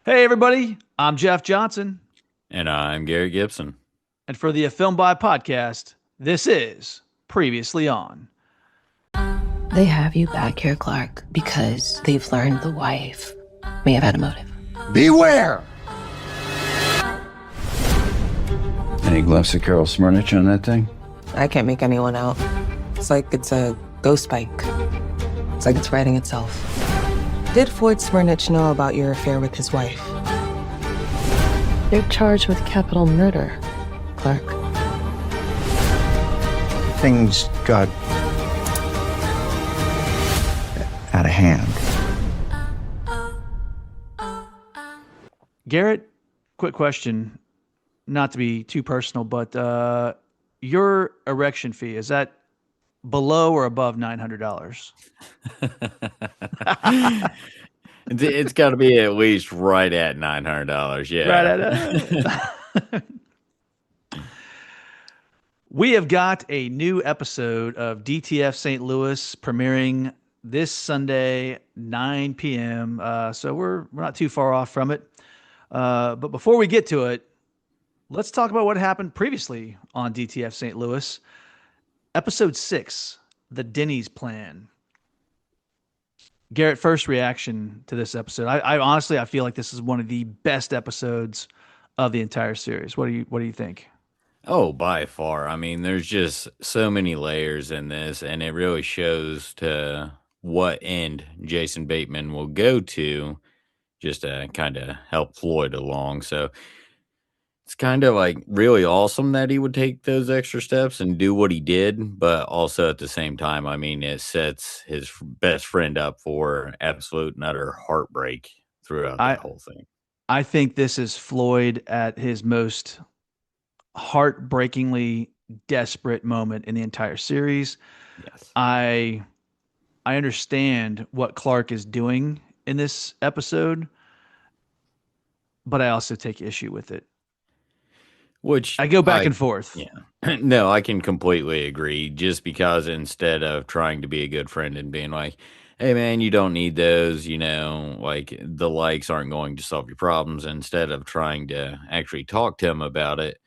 Hey, everybody. I'm Jeff Johnson. And I'm Gary Gibson. And for the A Film By podcast, this is Previously On. They have you back here, Clark, because they've learned the wife may have had a motive. Beware! Any glimpse of Carol Smirnich on that thing? I can't make anyone out. It's like it's a ghost bike. It's like it's riding itself. Did Floyd Smirnich know about your affair with his wife? They're charged with capital murder, Clark. Things got out of hand. Garrett, quick question. Not to be too personal, but your erection fee, is that below or above $900? It's got to be at least right at $900. Yeah. Right at it. We have got a new episode of DTF St. Louis premiering this Sunday, 9 p.m. So we're not too far off from it. But before we get to it, let's talk about what happened previously on DTF St. Louis. Episode 6, The Denny's Plan. Garrett, first reaction to this episode. I honestly, I feel like this is one of the best episodes of the entire series. What do you think? Oh, by far. I mean, there's just so many layers in this, and it really shows to what end Jason Bateman will go to just to kind of help Floyd along. So it's kind of like really awesome that he would take those extra steps and do what he did, but also at the same time, I mean, it sets his best friend up for absolute and utter heartbreak throughout I that whole thing. I think this is Floyd at his most heartbreakingly desperate moment in the entire series. Yes. I understand what Clark is doing in this episode, but I also take issue with it. Which I go back and forth. yeah. No, I can completely agree. Just because instead of trying to be a good friend and being like, hey man, you don't need those, like the likes aren't going to solve your problems, instead of trying to actually talk to him about it,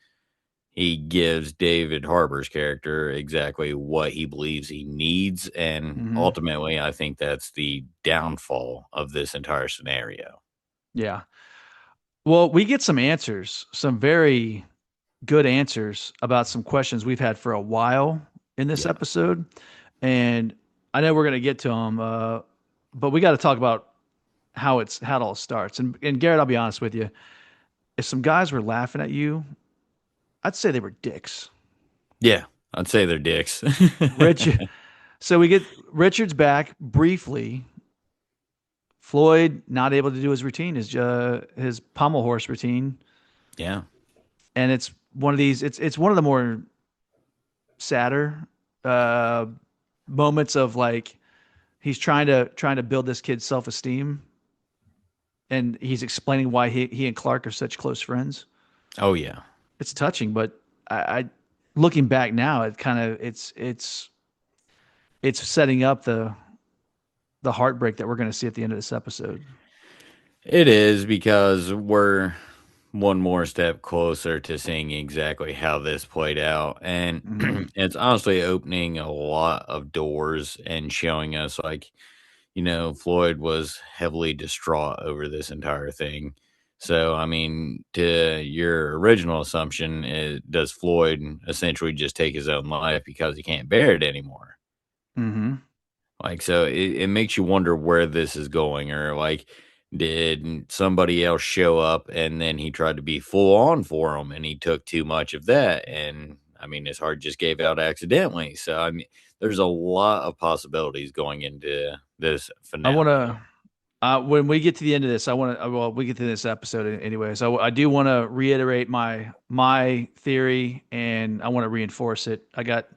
he gives David Harbour's character exactly what he believes he needs. And Mhm. ultimately, I think that's the downfall of this entire scenario. Yeah. Well, we get some answers, some very good answers about some questions we've had for a while in this Yeah. episode. And I know we're going to get to them, but we got to talk about how it all starts. And Garrett, I'll be honest with you. If some guys were laughing at you, I'd say they were dicks. Yeah. I'd say they're dicks. Richard. So we get Richard's back briefly. Floyd not able to do his routine, his pommel horse routine, Yeah. and it's one of these. It's one of the more sadder uh, moments of like he's trying to build this kid's self esteem, and he's explaining why he and Clark are such close friends. Oh, yeah. It's touching, but I looking back now, it kind of it's setting up the heartbreak that we're going to see at the end of this episode. It is, because we're one more step closer to seeing exactly how this played out. And Mhm. it's honestly opening a lot of doors and showing us, like, Floyd was heavily distraught over this entire thing. So, I mean, to your original assumption, does Floyd essentially just take his own life because he can't bear it anymore? Mhm. Like, so it makes you wonder where this is going, or like, did somebody else show up and then he tried to be full on for him and he took too much of that? And I mean, his heart just gave out accidentally. So, I mean, there's a lot of possibilities going into this I want finale. to when we get to the end of this, I want to well, we get to this episode anyway. So I do want to reiterate my theory, and I want to reinforce it. I got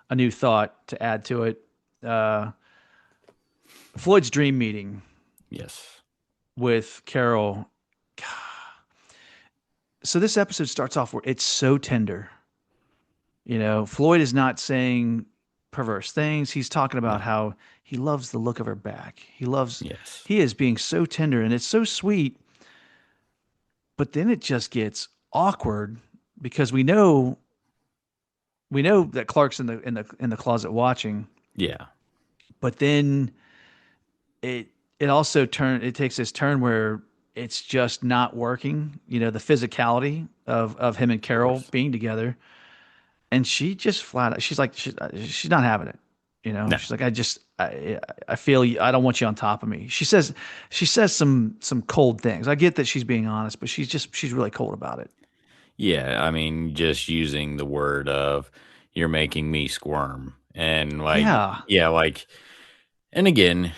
a new thought to add to it. Uh, Floyd's dream meeting Yes. with Carol. So this episode starts off where it's so tender. Floyd is not saying perverse things. He's talking about No. how he loves the look of her back. Yes. He is being so tender, and it's so sweet but then it just gets awkward because we know that Clark's in the closet watching, Yeah. but then it takes this turn where it's just not working. The physicality of him and Carol Course. being together, and she just flat out, she's not having it. No. She's like, I feel I don't want you on top of me. She says some cold things. I get that she's being honest, but she's really cold about it. Yeah, I mean, just using the word of "you're making me squirm," and Yeah. and again,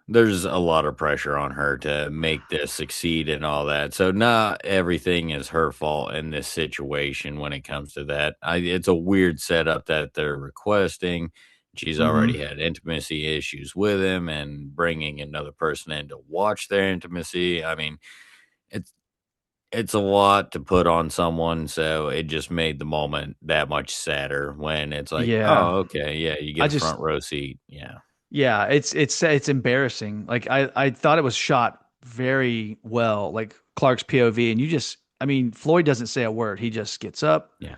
there's a lot of pressure on her to make this succeed and all that. So not everything is her fault in this situation when it comes to that. It's a weird setup that they're requesting. She's already Hmm. had intimacy issues with him, and bringing another person in to watch their intimacy. I mean, it's it's a lot to put on someone, so it just made the moment that much sadder when it's like, Yeah. "Oh, okay, yeah, you I get a just front row seat." Yeah. Yeah, it's embarrassing. Like I thought it was shot very well, like Clark's POV, and I mean, Floyd doesn't say a word. He just gets up, Yeah.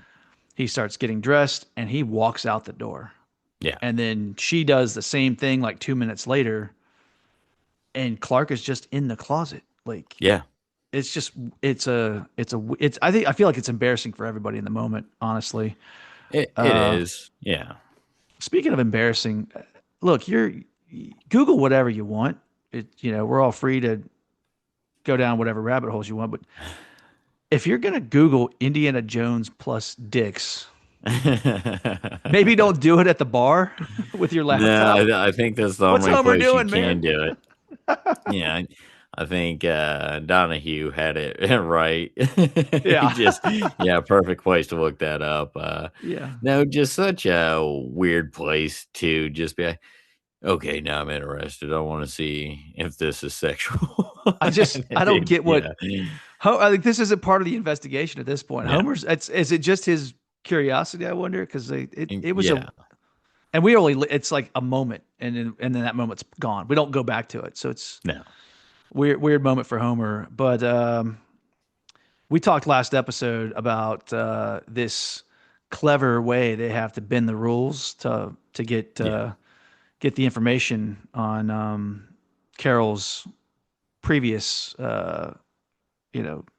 he starts getting dressed, and he walks out the door. Yeah. And then she does the same thing like 2 minutes later, and Clark is just in the closet. Like Yeah. it's just it's I feel like it's embarrassing for everybody in the moment, honestly. It Uh is. Yeah. Speaking of embarrassing, look, Google whatever you want. We're all free to go down whatever rabbit holes you want. But if you're gonna Google Indiana Jones plus dicks, maybe don't do it at the bar with your No, laptop. I think that's the What's only Homer place you doing, can man? do it. Yeah, I think, Donahue had it right. He Yeah, just yeah, perfect place to look that up. yeah. No, just such a weird place to just be like, "Okay, now I'm interested. I wanna see if this is sexual." I don't get Yeah. I think this isn't part of the investigation at this point. No. Is it just his curiosity? I wonder because it was Yeah. and it's like a moment, and then that moment's gone. We don't go back to it, so it's No. weird moment for Homer. But we talked last episode about this clever way they have to bend the rules to Yeah. get the information on Carol's previous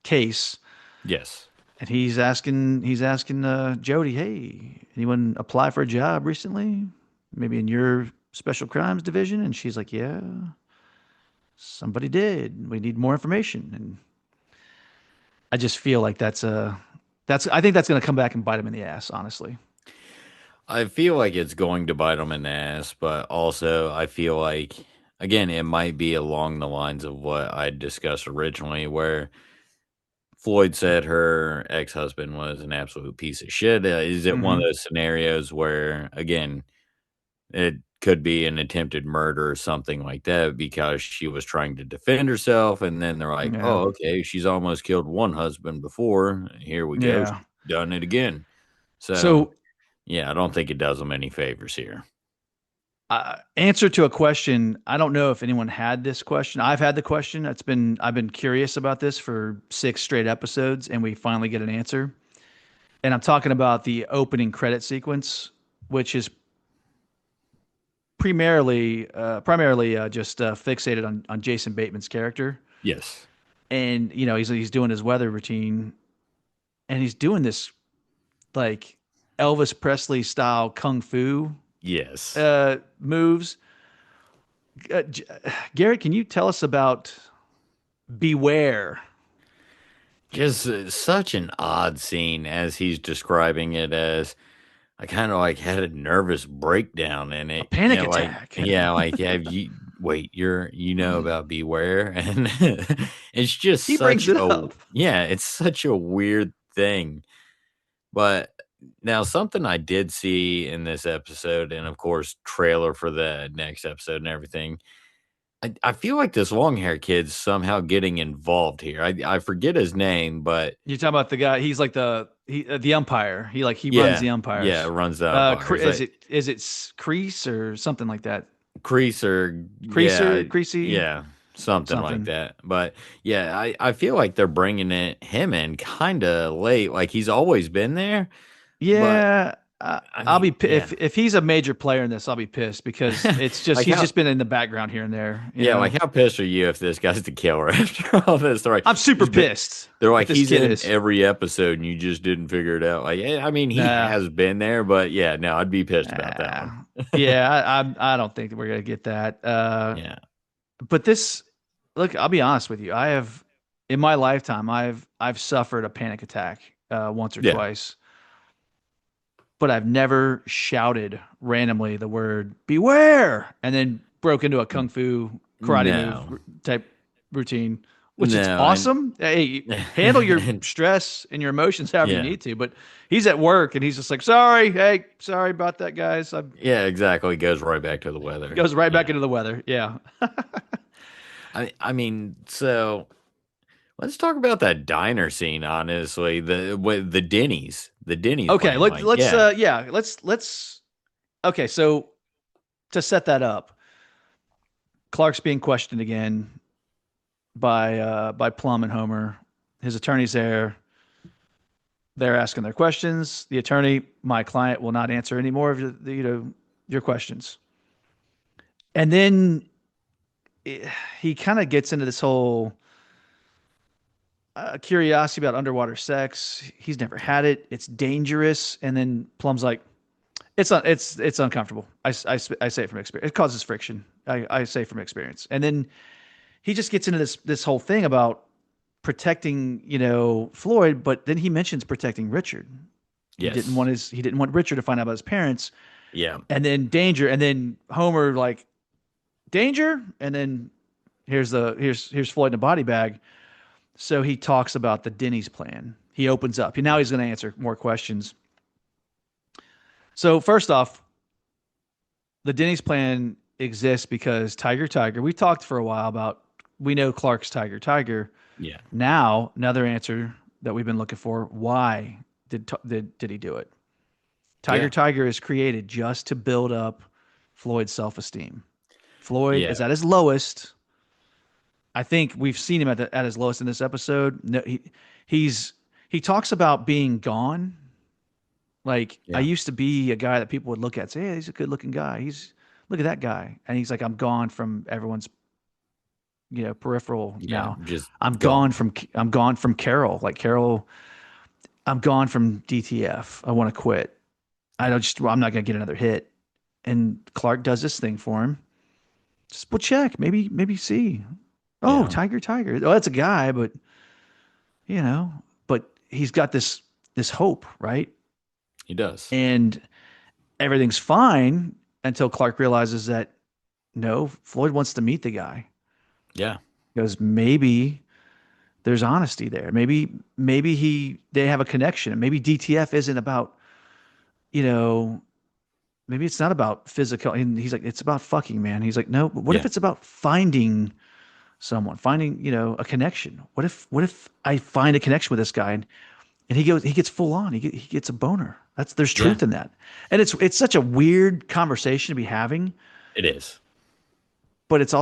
case. Yes. And he's asking Jody, hey, anyone apply for a job recently? Maybe in your special crimes division? And she's like, yeah, somebody did. We need more information. And I just feel like I think that's going to come back and bite him in the ass, honestly. I feel like it's going to bite them in the ass, but also I feel like, again, it might be along the lines of what I discussed originally, where Floyd said her ex-husband was an absolute piece of shit. Is it one of Hmm. those scenarios where, again, it could be an attempted murder or something like that because she was trying to defend herself, and then they're like, Yeah. "Oh, okay, she's almost killed one husband before. Here we go, Yeah. she's done it again." So, So, yeah, I don't think it does them any favors here. answer to a question. I don't know if anyone had this question. I've had the question. I've been curious about this for 6 straight episodes, and we finally get an answer. And I'm talking about the opening credit sequence, which is primarily just fixated on Jason Bateman's character. Yes. And he's doing his weather routine, and he's doing this like Elvis Presley style kung fu Yes. moves. Garrett, can you tell us about Beware? Just such an odd scene as he's describing it as. I kind of like had a nervous breakdown in A it. panic Like, attack. yeah, like have you wait, you know about Beware? And it's just He brings such it a up. yeah, it's such a weird thing. But now something I did see in this episode, and of course, trailer for the next episode and everything. I feel like this long hair kid's somehow getting involved here. I forget his name, but You're talking about the guy. He's like the umpire. He runs yeah, the yeah, umpires. runs the umpires. Is it Crease or something like that? Crease or yeah, Creasy. yeah, something like that. But yeah, I feel like they're bringing him in kind of late. Like he's always been there, but Yeah, I I'll be mean, yeah, if he's a major player in this, I'll be pissed because it's just like he's how just been in the background here and there. You yeah, know, like how pissed are you if this guy's the killer after all this? They're like I'm super pissed they're if like this he's kid in is. every episode and you just didn't figure it out. Like, yeah, I mean, he Nah, has been there, but yeah, no, I'd be pissed about that nah. one. Yeah, I don't think that we're gonna get that. Yeah, But this, look, I'll be honest with you. I have, in my lifetime, I've suffered a panic attack once or yeah, twice, but I've never shouted randomly the word "beware" and then broke into a kung fu karate move no, type routine, which it's no, awesome. Hey, handle your and stress and your emotions however you yeah, need to. But he's at work and he's just like, "Sorry, hey, sorry about that, guys." I yeah, exactly. Goes right back to the weather. goes right back Yeah, into the weather. Yeah. I mean, so let's talk about that diner scene. Honestly, the Denny's Okay, plan. let's Like, let's yeah, yeah, let's okay, so to set that up, Clark's being questioned again by Plum and Homer. His attorney's there. They're asking their questions. The attorney, my client, will not answer any more of your questions. And then he kind of gets into this whole curiosity about underwater sex. He's never had it. It's dangerous. And then Plum's like, it's uncomfortable. I say it from experience. It causes friction. I say from experience. And then he just gets into this whole thing about protecting, Floyd, but then he mentions protecting Richard. yes, He didn't want Richard to find out about his parents, yeah, and then danger, and then Homer like danger, and then here's Floyd in a body bag. So he talks about the Denny's plan. He opens up. Now he's going to answer more questions. So first off, the Denny's plan exists because Tiger. We talked for a while about we know Clark's Tiger. yeah, Now another answer that we've been looking for: why did he do it? yeah, Tiger is created just to build up Floyd's self-esteem. Floyd yeah, is at his lowest. I think we've seen him at his lowest in this episode. No, he talks about being gone. Like I yeah, used to be a guy that people would look at and say, "Hey, he's a good-looking guy. Look at that guy." And he's like, "I'm gone from everyone's peripheral yeah, now. just I'm gone. gone from Carol. Like Carol, I'm gone from DTF. I want to quit. I'm not gonna get another hit." And Clark does this thing for him. Just well, check, maybe see. Oh, Yeah, Tiger. Oh, that's a guy, but you know, but he's got this hope, right? he does. And everything's fine until Clark realizes that no, Floyd wants to meet the guy. Yeah, Because maybe there's honesty there. Maybe they have a connection. Maybe DTF isn't about, you know, maybe it's not about physical. And he's like, it's about fucking, man. He's like, no, but what if yeah, it's about finding someone, finding, a connection? What if I find a connection with this guy and he gets full on. He gets a boner. There's yeah. truth in that. And it's such a weird conversation to be having, It is. but it's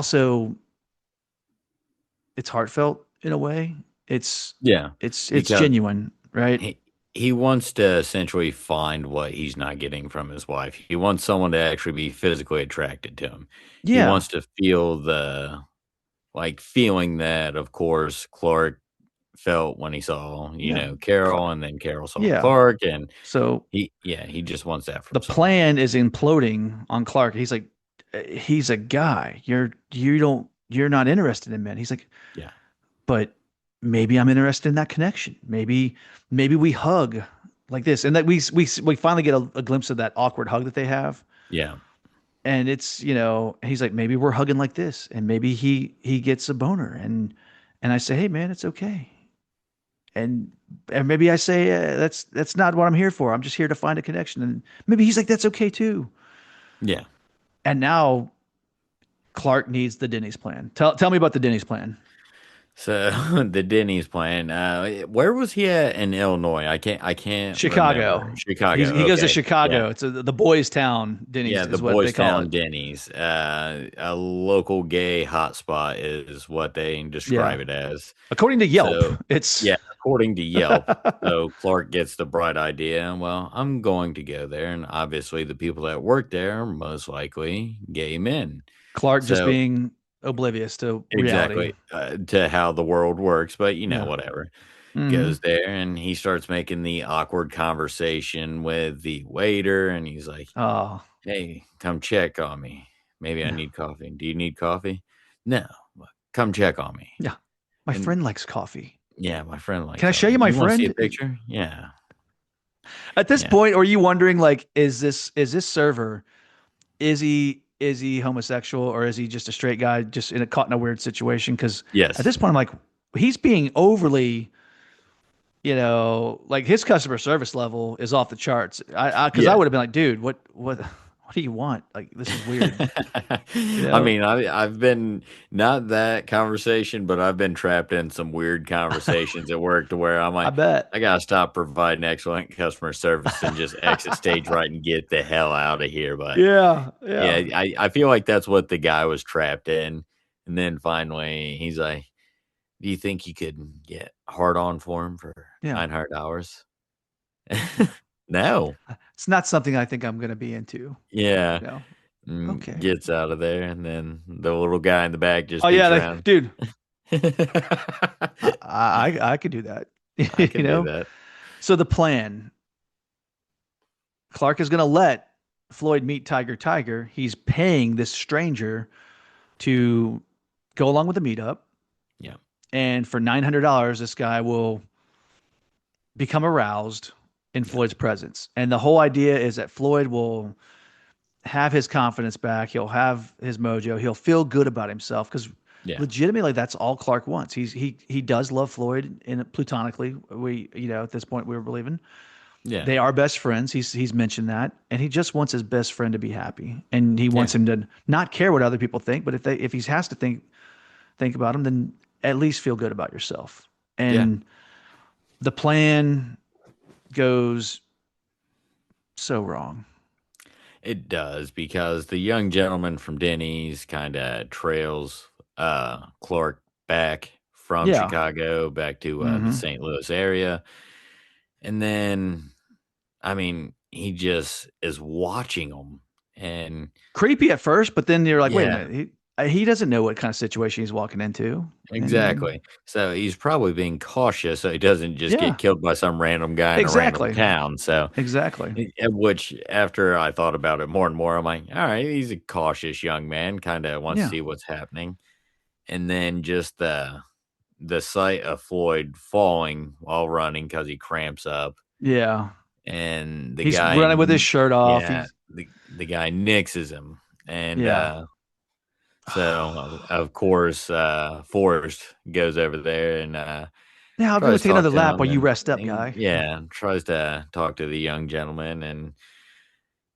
heartfelt in a way. Yeah, It's because genuine, right? he wants to essentially find what he's not getting from his wife. He wants someone to actually be physically attracted to him. He Yeah. wants to feel the like feeling that, of course, Clark felt when he saw, Yeah. Carol, and then Carol saw Yeah. Clark, and So he just wants that the from someone. plan is imploding on Clark. He's like, he's a guy. You're not interested in men. He's like, Yeah, but maybe I'm interested in that connection. Maybe we hug like this, and that we finally get a glimpse of that awkward hug that they have. yeah, And it's he's like, maybe we're hugging like this, and maybe he gets a boner, and I say, hey man, it's okay. And maybe I say, that's not what I'm here for. I'm just here to find a connection. And maybe he's like, that's okay too. yeah. And now Clark needs the Denny's plan. Tell me about the Denny's plan. So the Denny's plan. Where was he at in Illinois? I can't remember. Chicago. Chicago. He goes to Okay. Yeah. Chicago. It's the boys' town. Yeah, Denny's the is what they Boys call Town it. Denny's. A local gay hotspot is what they Yeah. describe it as. According to Yelp, So, it's yeah, according to Yelp. So Clark gets the bright idea. Well, I'm going to go there, and obviously the people that work there are most likely gay men. Clark just So being oblivious to reality. exactly to how the world works, but Yeah. whatever. Hmm. Goes there and he starts making the awkward conversation with the waiter, and he's like, Oh, "Hey, come check on me. Maybe I yeah. need coffee. Do you need coffee? No, but come check on me." Yeah. My And friend likes coffee. yeah, my friend likes Can I show you coffee. my You want to see a friend? picture? Yeah, At this yeah, point, are you wondering like, is this server, is he homosexual or is he just a straight guy just caught in a weird situation? Because at yes, this point, I'm like, he's being overly, like his customer service level is off the charts. Because I yeah. would have been like, dude, what do you want? Like, this is weird. You I know? mean, I've been not that conversation, but I've been trapped in some weird conversations at work to where I'm I like, bet. I gotta stop providing excellent customer service and just exit stage right and get the hell out of here. But Yeah, yeah, yeah, I feel like that's what the guy was trapped in. And then finally, he's like, "Do you think you could get hard on for him for yeah. $900?" No. It's not something I think I'm gonna be into. Yeah. You know? Mm, Okay. gets out of there, and then the little guy in the back just Oh yeah, peeks like, around. dude, I, I I could do that. you can do know. that. So the plan, Clark is gonna let Floyd meet Tiger Tiger. He's paying this stranger to go along with the meetup, Yeah. and for $900, this guy will become aroused in Yeah. Floyd's presence. And the whole idea is that Floyd will have his confidence back. He'll have his mojo. He'll feel good about himself because Yeah. legitimately that's all Clark wants. He does love Floyd in platonically. We at this point we were believing Yeah. they are best friends. He's mentioned that, and he just wants his best friend to be happy, and he Yeah. wants him to not care what other people think. But if he has to think about him, then at least feel good about yourself. Yeah. And the plan goes so wrong. It does, because the young gentleman from Denny's kind of trails Clark back from Yeah. Chicago back to the Hmm. St. Louis area. And then, I mean, he just is watching them. And Creepy at first, but then you're like, wait a yeah, minute, he doesn't know what kind of situation he's walking into. And exactly. So he's probably being cautious so he doesn't just yeah, get killed by some random guy in a random exactly, town. So, exactly. which after I thought about it more and more, I'm like, all right, he's a cautious young man, kind of wants to Yeah, see what's happening. And then just the sight of Floyd falling while running because he cramps up, yeah. and the He's guy, running with his shirt off. yeah, He's the guy nixes him, and yeah. so of course Forrest goes over there and Yeah, I'll go tries to take talk another to lap him, while you and, rest up, guy. yeah, tries to talk to the young gentleman, and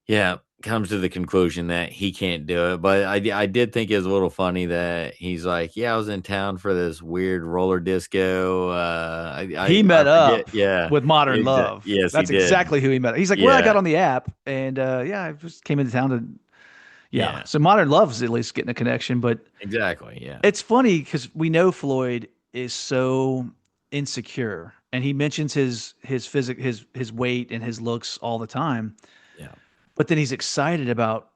yeah, comes to the conclusion that he can't do it. But I did think it was a little funny that he's like, "Yeah, I was in town for this weird roller disco." He I met forget. up Yeah, with Modern Love. yes, he That's did. exactly who he met. He's like, well, I Yeah, got on the app, and yeah, I just came into town to yeah. yeah, So Modern Love's at least getting a connection, but exactly. Yeah, it's funny because we know Floyd is so insecure, and he mentions his weight and his looks all the time. yeah, But then he's excited about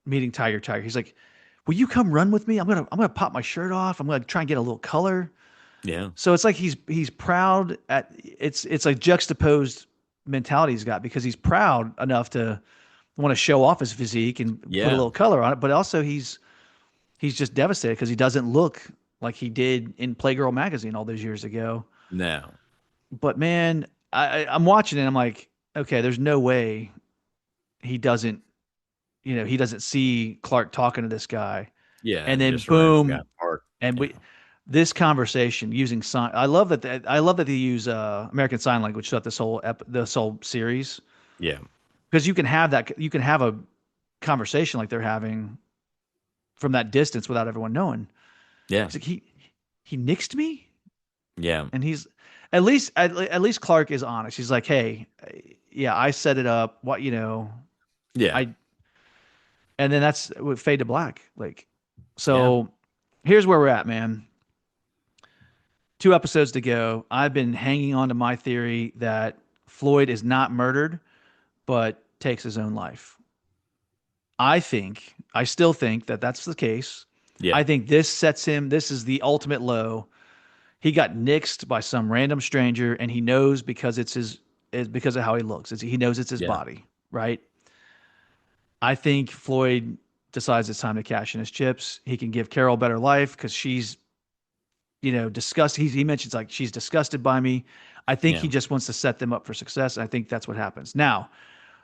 meeting Tiger Tiger. He's like, "Will you come run with me? I'm gonna pop my shirt off. I'm gonna try and get a little color." yeah, So it's like he's proud at it's like juxtaposed mentality he's got because he's proud enough to want to show off his physique and put a yeah. little color on it, but also he's just devastated because he doesn't look like he did in Playgirl magazine all those years ago. No, But man, I'm watching it. I'm like, okay, there's no way he doesn't, he doesn't see Clark talking to this guy, yeah, and then just a random guy boom, in the park. and Yeah, this conversation using sign. I love that they use American Sign Language throughout this whole series yeah, because you can have a conversation like they're having from that distance without everyone knowing. yeah, He's like he nixed me. Yeah. And he's at least Clark is honest. He's like, hey, yeah, I set it up. What Yeah. I and then that's would fade to black. Like, Yeah. so here's where we're at, man. 2 episodes to go. I've been hanging on to my theory that Floyd is not murdered, but takes his own life. I still think that that's the case. Yeah. I think this sets him, this is the ultimate low. He got nixed by some random stranger, and he knows because it's because of how he looks. He knows it's his Yeah. body, right? I think Floyd decides it's time to cash in his chips. He can give Carol a better life because she's, disgusted. He mentions like she's disgusted by me. I think Yeah. he just wants to set them up for success. And I think that's what happens. Now,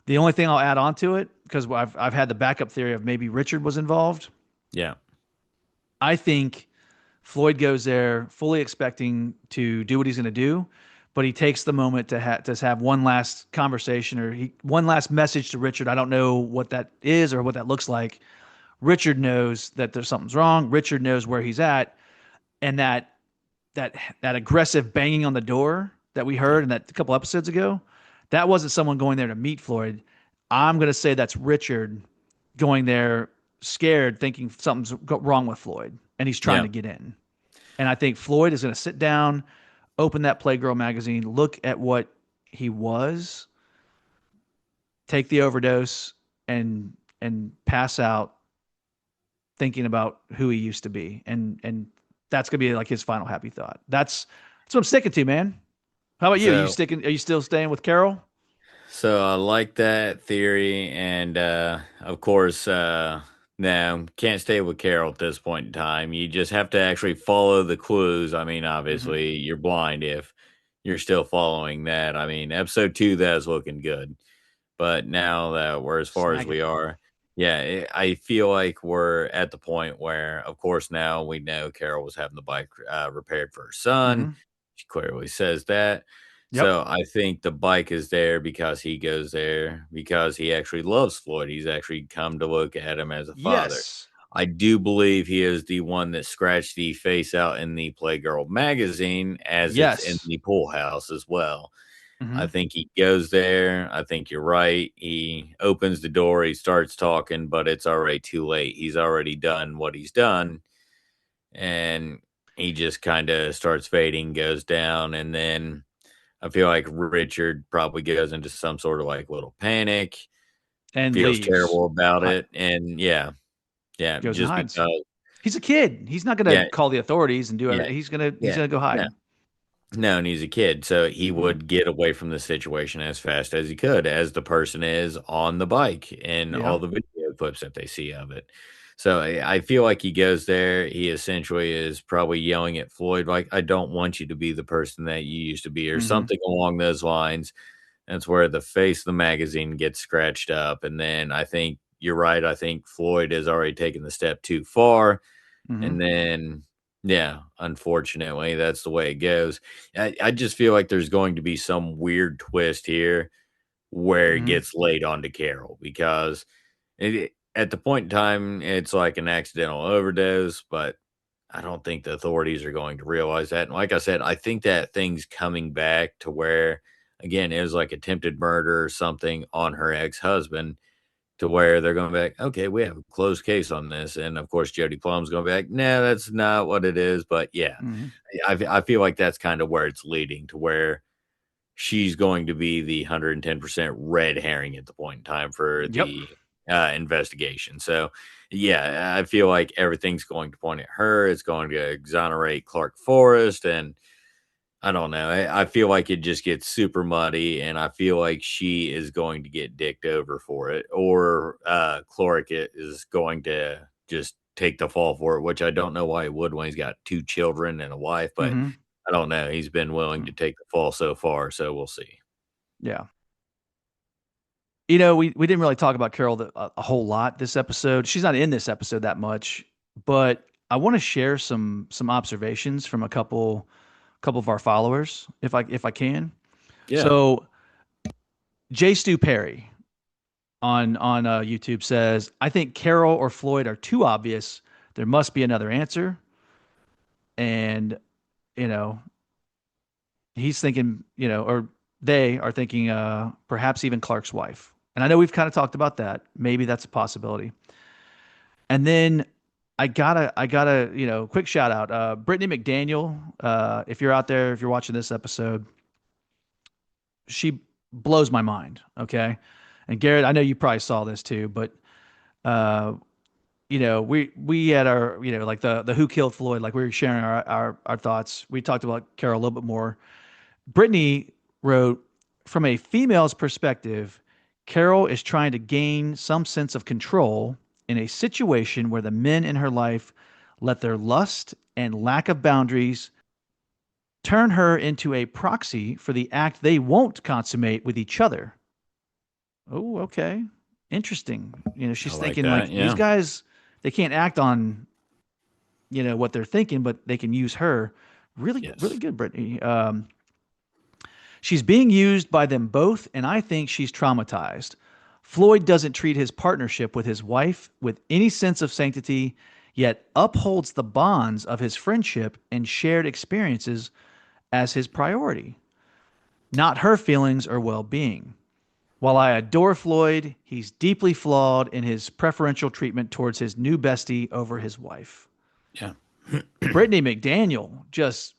the only thing I'll add on to it, because I've had the backup theory of maybe Richard was involved. Yeah. I think Floyd goes there fully expecting to do what he's going to do, but he takes the moment to have one last conversation or one last message to Richard. I don't know what that is or what that looks like. Richard knows that there's something's wrong. Richard knows where he's at, and that aggressive banging on the door that we heard in that a couple episodes ago, that wasn't someone going there to meet Floyd. I'm going to say that's Richard going there scared, thinking something's wrong with Floyd, and he's trying Yeah. to get in. And I think Floyd is going to sit down, open that Playgirl magazine, look at what he was, take the overdose, and pass out, thinking about who he used to be, and that's gonna be like his final happy thought. That's what I'm sticking to, man. How about you? So, Are you still staying with Carol? so I like that theory, and of course, no, can't stay with Carol at this point in time. You just have to actually follow the clues. I mean, Mm-hmm. obviously, you're blind if you're still following that. I mean, episode 2, that is looking good. But now that we're as far as Snag it. we are, yeah, I feel like we're at the point where, of course, now we know Carol was having the bike repaired for her son. Mm-hmm. She clearly says that. Yep. So I think the bike is there because he goes there because he actually loves Floyd. He's actually come to look at him as a father. Yes. I do believe he is the one that scratched the face out in the Playgirl magazine as it's in Yes. the pool house as well. Mm-hmm. I think he goes there. I think you're right. He opens the door, he starts talking, but it's already too late. He's already done what he's done. And he just kind of starts fading, goes down. And then I feel like Richard probably goes into some sort of like little panic, And feels leaves. terrible about Hi- it. And yeah, yeah, Goes and just hides. because, He's a kid. He's not gonna yeah, call the authorities and do yeah, everything. He's yeah, gonna go yeah. hide. No, and he's a kid, so he Mm-hmm. would get away from the situation as fast as he could, as the person is on the bike in Yeah. all the video clips that they see of it. So I feel like he goes there. He essentially is probably yelling at Floyd, like, I don't want you to be the person that you used to be, or Mm-hmm. something along those lines. That's where the face of the magazine gets scratched up. And then I think you're right. I think Floyd has already taken the step too far. Mm-hmm. And then, yeah, unfortunately, that's the way it goes. I just feel like there's going to be some weird twist here where it Mm-hmm. gets laid onto Carol because at the point in time, it's like an accidental overdose, but I don't think the authorities are going to realize that. And like I said, I think that thing's coming back to where, again, it was like attempted murder or something on her ex husband to where they're going back, okay, we have a closed case on this. And of course, Jodie Plum's going back, no, that's not what it is. But yeah, Mm-hmm. I feel like that's kind of where it's leading to where she's going to be the 110% red herring at the point in time for Yep. the investigation. So yeah, I feel like everything's going to point at her. It's going to exonerate Clark Forrest. And I don't know. I feel like it just gets super muddy, and I feel like she is going to get dicked over for it, or Clark is going to just take the fall for it, which I don't know why he would when he's got 2 children and a wife, but Mm-hmm. I don't know. He's been willing to take the fall so far, so we'll see. Yeah. We didn't really talk about Carol a whole lot this episode. She's not in this episode that much, but I want to share some observations from a couple of our followers, if I can. Yeah. So J. Stu Perry on YouTube says, I think Carol or Floyd are too obvious. There must be another answer. And you know, he's thinking, or they are thinking, perhaps even Clark's wife. And I know we've kind of talked about that. Maybe that's a possibility. And then I gotta, quick shout out, Brittany McDaniel. If you're out there, if you're watching this episode, she blows my mind. Okay. And Garrett, I know you probably saw this too, but, uh, we had our, like the Who Killed Floyd, like we were sharing our thoughts. We talked about Carol a little bit more. Brittany wrote, from a female's perspective, Carol is trying to gain some sense of control in a situation where the men in her life let their lust and lack of boundaries turn her into a proxy for the act they won't consummate with each other. Oh, okay. Interesting. She's I like thinking that, like yeah. these guys, they can't act on, what they're thinking, but they can use her. Really, Yes. really good, Brittany. She's being used by them both, and I think she's traumatized. Floyd doesn't treat his partnership with his wife with any sense of sanctity, yet upholds the bonds of his friendship and shared experiences as his priority, not her feelings or well being. While I adore Floyd, he's deeply flawed in his preferential treatment towards his new bestie over his wife. Yeah. Brittany McDaniel just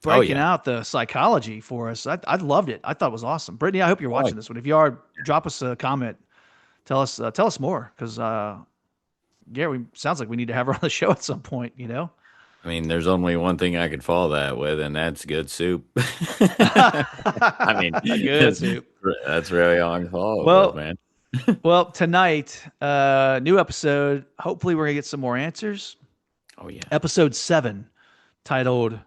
Oh breaking yeah. out the psychology for us. I loved it. I thought it was awesome. Brittany, I hope you're watching this one. If you are, drop us a comment. Tell us more, because Gary, sounds like we need to have her on the show at some point. I mean, there's only one thing I could follow that with, and that's good soup. I mean, Good soup. that's really all I can follow it with, Well, man. well, tonight, new episode. Hopefully, we're gonna get some more answers. Oh yeah. Episode 7, titled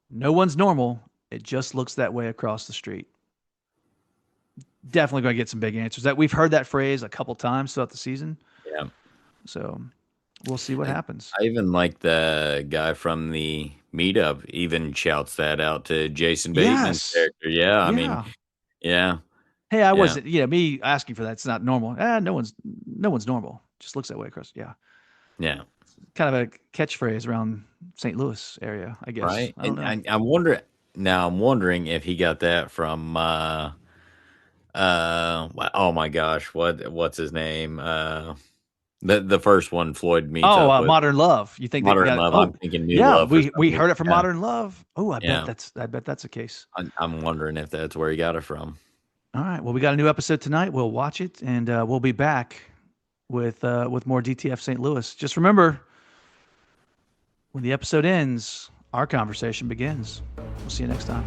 "No One's Normal. It Just Looks That Way Across the Street." Definitely going to get some big answers. That we've heard that phrase a couple times throughout the season. Yeah. So we'll see what happens. I even like the guy from the meetup even shouts that out to Jason Bateman's Yes. character. Yeah. I mean, Yeah. yeah. Hey, I Yeah. wasn't, me asking for that. It's not normal. No one's normal. Just looks that way across. Yeah. Yeah. Kind of a catchphrase around St. Louis area, I guess. Right. I don't And know. I'm wondering if he got that from oh my gosh, what's his name? The first one Floyd meets up with. Modern Love. You think they Modern got Love. Oh, I'm thinking New yeah. Love for We some heard it from reason. Modern Love. Oh, I Yeah. bet that's the case. I'm wondering if that's where he got it from. All right. Well, we got a new episode tonight. We'll watch it, and we'll be back with more DTF St. Louis. Just remember, when the episode ends, our conversation begins. We'll see you next time.